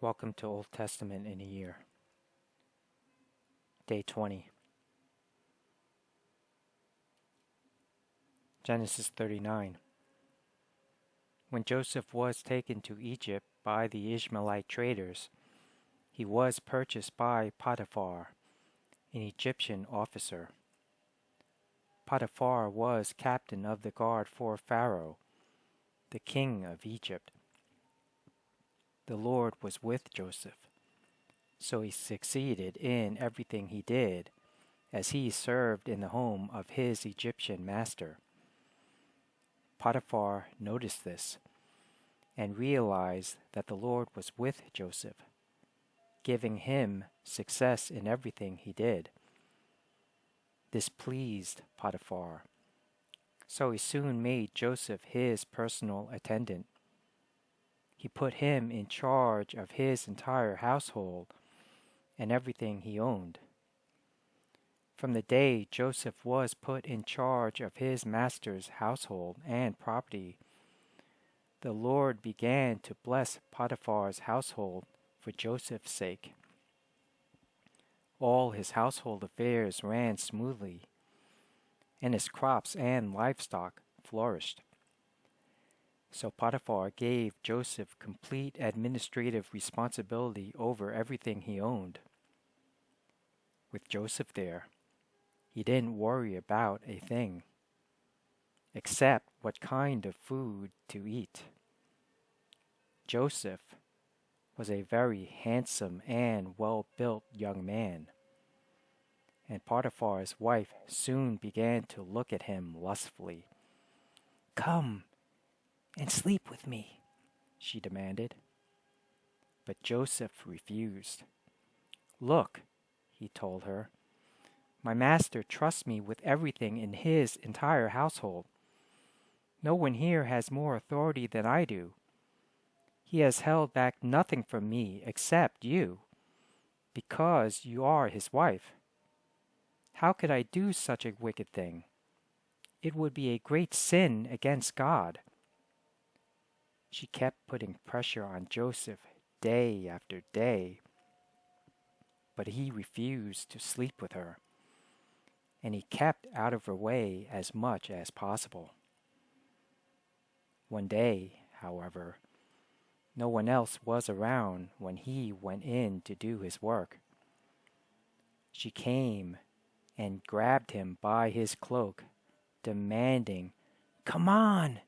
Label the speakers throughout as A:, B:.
A: Welcome to Old Testament in a Year. Day 20. Genesis 39. When Joseph was taken to Egypt by the Ishmaelite traders, he was purchased by Potiphar, an Egyptian officer. Potiphar was captain of the guard for Pharaoh, the king of Egypt. The Lord was with Joseph, so he succeeded in everything he did, as he served in the home of his Egyptian master. Potiphar noticed this and realized that the Lord was with Joseph, giving him success in everything he did. This pleased Potiphar, so he soon made Joseph his personal attendant. He put him in charge of his entire household and everything he owned. From the day Joseph was put in charge of his master's household and property, the Lord began to bless Potiphar's household for Joseph's sake. All his household affairs ran smoothly, and his crops and livestock flourished. So Potiphar gave Joseph complete administrative responsibility over everything he owned. With Joseph there, he didn't worry about a thing, except what kind of food to eat. Joseph was a very handsome and well-built young man, and Potiphar's wife soon began to look at him lustfully. "Come and sleep with me," she demanded. But Joseph refused. "Look," he told her, "my master trusts me with everything in his entire household. No one here has more authority than I do. He has held back nothing from me except you, because you are his wife. How could I do such a wicked thing? It would be a great sin against God." She kept putting pressure on Joseph day after day, but he refused to sleep with her, and he kept out of her way as much as possible. One day, however, no one else was around when he went in to do his work. She came and grabbed him by his cloak, demanding, "Come on,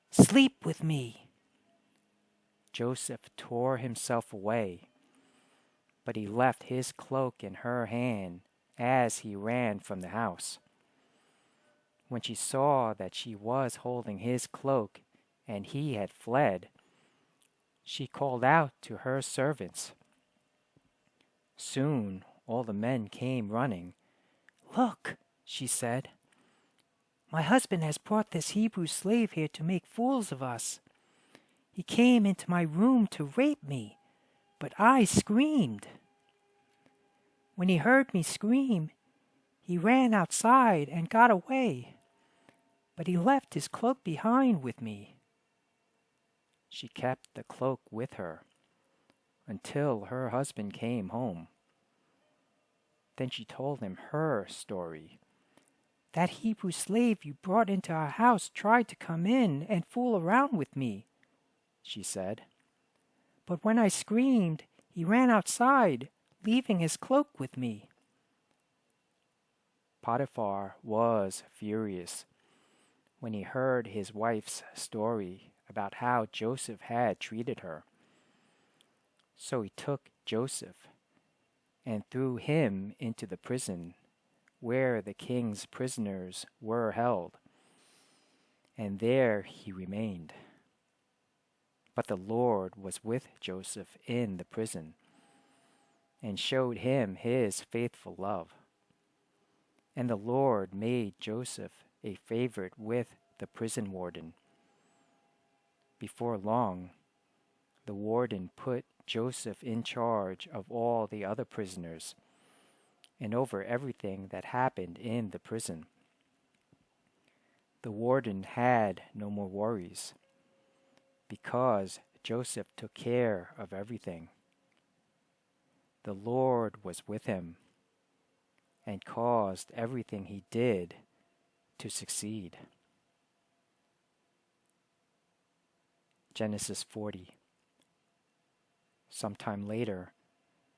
A: sleep with me." Joseph tore himself away, but he left his cloak in her hand as he ran from the house. When she saw that she was holding his cloak and he had fled, she called out to her servants. Soon all the men came running. "Look," she said, "my husband has brought this Hebrew slave here to make fools of us. He came into my room to rape me, but I screamed. When he heard me scream, he ran outside and got away, but he left his cloak behind with me." She kept the cloak with her until her husband came home. Then she told him her story. "That Hebrew slave you brought into our house tried to come in and fool around with me," she said. "But when I screamed, he ran outside, leaving his cloak with me." Potiphar was furious when he heard his wife's story about how Joseph had treated her. So he took Joseph and threw him into the prison where the king's prisoners were held, and there he remained. But the Lord was with Joseph in the prison and showed him his faithful love. And the Lord made Joseph a favorite with the prison warden. Before long, the warden put Joseph in charge of all the other prisoners and over everything that happened in the prison. The warden had no more worries, because Joseph took care of everything. the Lord was with him and caused everything he did to succeed. Genesis 40. Sometime later,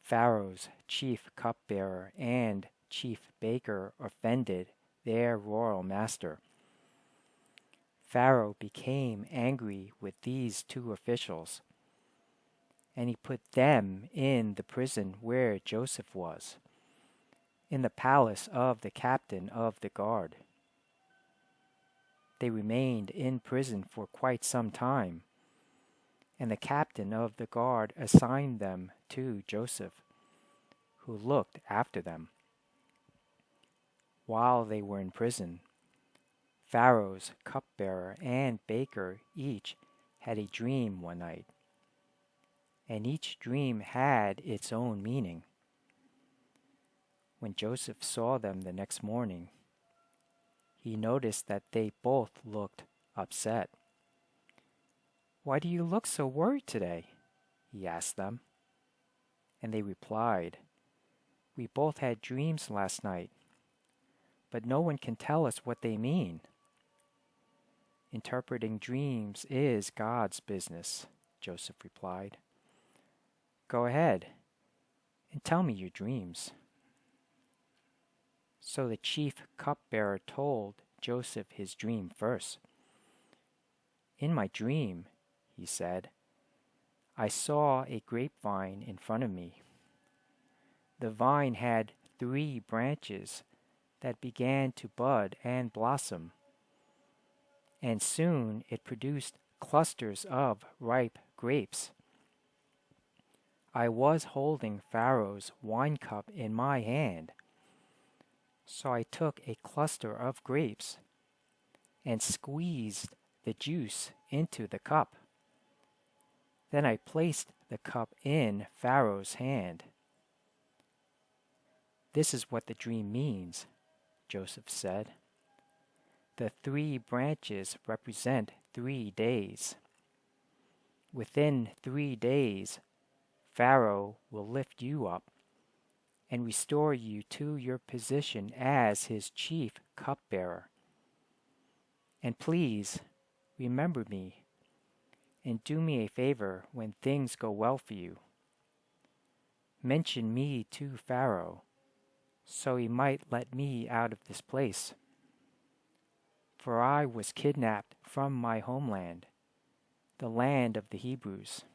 A: Pharaoh's chief cupbearer and chief baker offended their royal master. Pharaoh became angry with these two officials, and he put them in the prison where Joseph was, in the palace of the captain of the guard. They remained in prison for quite some time, and the captain of the guard assigned them to Joseph, who looked after them. While they were in prison, Pharaoh's cupbearer and baker each had a dream one night, and each dream had its own meaning. When Joseph saw them the next morning, he noticed that they both looked upset. "Why do you look so worried today?" he asked them. And they replied, "We both had dreams last night, but no one can tell us what they mean." "Interpreting dreams is God's business," Joseph replied. "Go ahead and tell me your dreams." So the chief cupbearer told Joseph his dream first. "In my dream," he said, "I saw a grapevine in front of me. The vine had 3 branches that began to bud and blossom, and soon it produced clusters of ripe grapes. I was holding Pharaoh's wine cup in my hand, so I took a cluster of grapes and squeezed the juice into the cup. Then I placed the cup in Pharaoh's hand." "This is what the dream means," Joseph said. "The 3 branches represent 3 days. Within 3 days, Pharaoh will lift you up and restore you to your position as his chief cupbearer. And please remember me and do me a favor when things go well for you. Mention me to Pharaoh, so he might let me out of this place. For I was kidnapped from my homeland, the land of the Hebrews.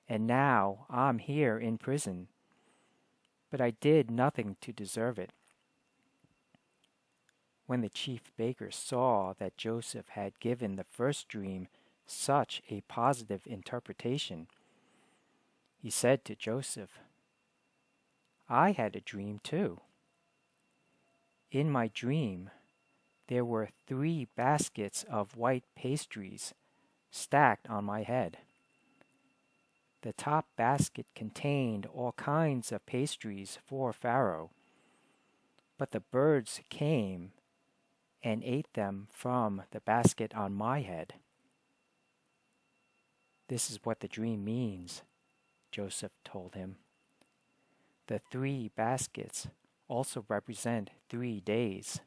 A: And now I'm here in prison, but I did nothing to deserve it." When the chief baker saw that Joseph had given the first dream such a positive interpretation, he said to Joseph, "I had a dream too. In my dream, there were 3 baskets of white pastries stacked on my head. The top basket contained all kinds of pastries for Pharaoh, but the birds came and ate them from the basket on my head." "This is what the dream means," Joseph told him. "The 3 baskets also represent 3 days.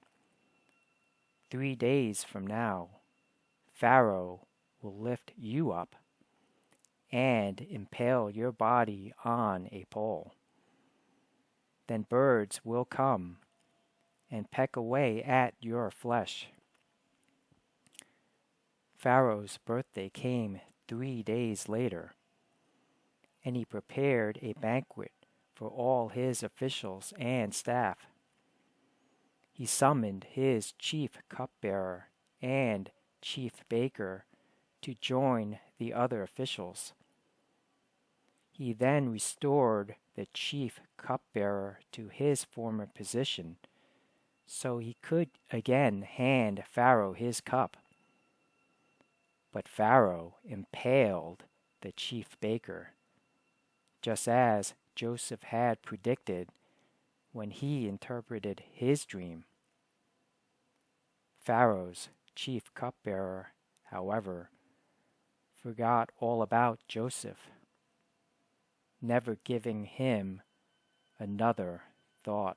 A: 3 days from now, Pharaoh will lift you up and impale your body on a pole. Then birds will come and peck away at your flesh." Pharaoh's birthday came 3 days later, and he prepared a banquet for all his officials and staff. He summoned his chief cupbearer and chief baker to join the other officials. He then restored the chief cupbearer to his former position, so he could again hand Pharaoh his cup. But Pharaoh impaled the chief baker, just as Joseph had predicted when he interpreted his dream. Pharaoh's chief cupbearer, however, forgot all about Joseph. never giving him another thought.